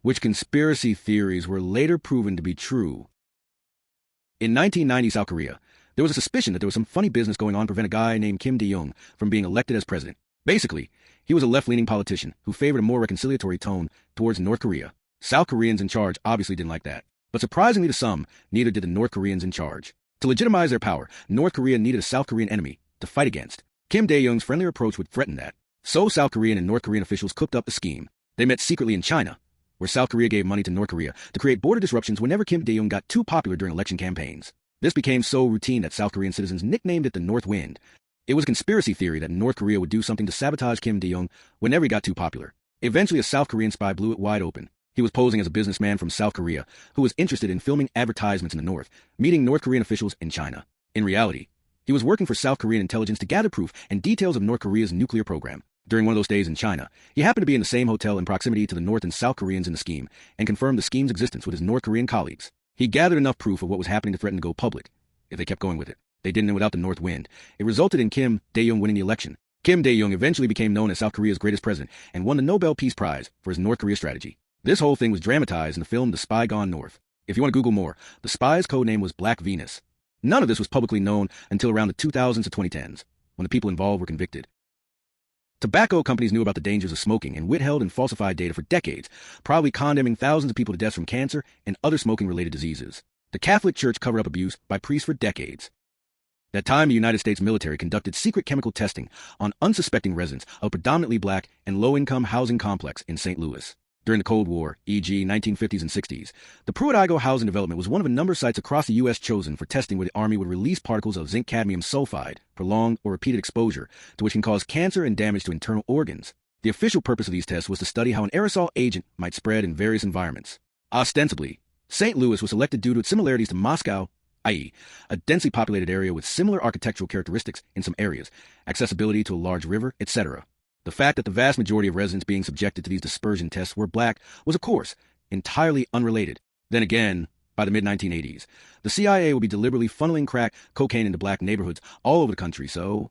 which conspiracy theories were later proven to be true. In 1990 South Korea, there was a suspicion that there was some funny business going on to prevent a guy named Kim Dae-jung from being elected as president. Basically, he was a left-leaning politician who favored a more reconciliatory tone towards North Korea. South Koreans in charge obviously didn't like that. But surprisingly to some, neither did the North Koreans in charge. To legitimize their power, North Korea needed a South Korean enemy to fight against. Kim Dae-jung's friendlier approach would threaten that. So South Korean and North Korean officials cooked up a scheme. They met secretly in China, where South Korea gave money to North Korea to create border disruptions whenever Kim Dae-jung got too popular during election campaigns. This became so routine that South Korean citizens nicknamed it the North Wind. It was a conspiracy theory that North Korea would do something to sabotage Kim Dae-jung whenever he got too popular. Eventually, a South Korean spy blew it wide open. He was posing as a businessman from South Korea who was interested in filming advertisements in the North, meeting North Korean officials in China. In reality, he was working for South Korean intelligence to gather proof and details of North Korea's nuclear program. During one of those days in China, he happened to be in the same hotel in proximity to the North and South Koreans in the scheme and confirmed the scheme's existence with his North Korean colleagues. He gathered enough proof of what was happening to threaten to go public if they kept going with it. They didn't without the North Wind. It resulted in Kim Dae-jung winning the election. Kim Dae-jung eventually became known as South Korea's greatest president and won the Nobel Peace Prize for his North Korea strategy. This whole thing was dramatized in the film The Spy Gone North. If you want to Google more, the spy's codename was Black Venus. None of this was publicly known until around the 2000s to 2010s, when the people involved were convicted. Tobacco companies knew about the dangers of smoking and withheld and falsified data for decades, probably condemning thousands of people to death from cancer and other smoking-related diseases. The Catholic Church covered up abuse by priests for decades. That time, the United States military conducted secret chemical testing on unsuspecting residents of a predominantly black and low-income housing complex in St. Louis. During the Cold War, e.g. 1950s and 60s, the Pruitt-Igoe housing development was one of a number of sites across the U.S. chosen for testing where the Army would release particles of zinc-cadmium sulfide, prolonged or repeated exposure, to which can cause cancer and damage to internal organs. The official purpose of these tests was to study how an aerosol agent might spread in various environments. Ostensibly, St. Louis was selected due to its similarities to Moscow, i.e., a densely populated area with similar architectural characteristics in some areas, accessibility to a large river, etc. The fact that the vast majority of residents being subjected to these dispersion tests were black was, of course, entirely unrelated. Then again, by the mid-1980s, the CIA would be deliberately funneling crack cocaine into black neighborhoods all over the country, so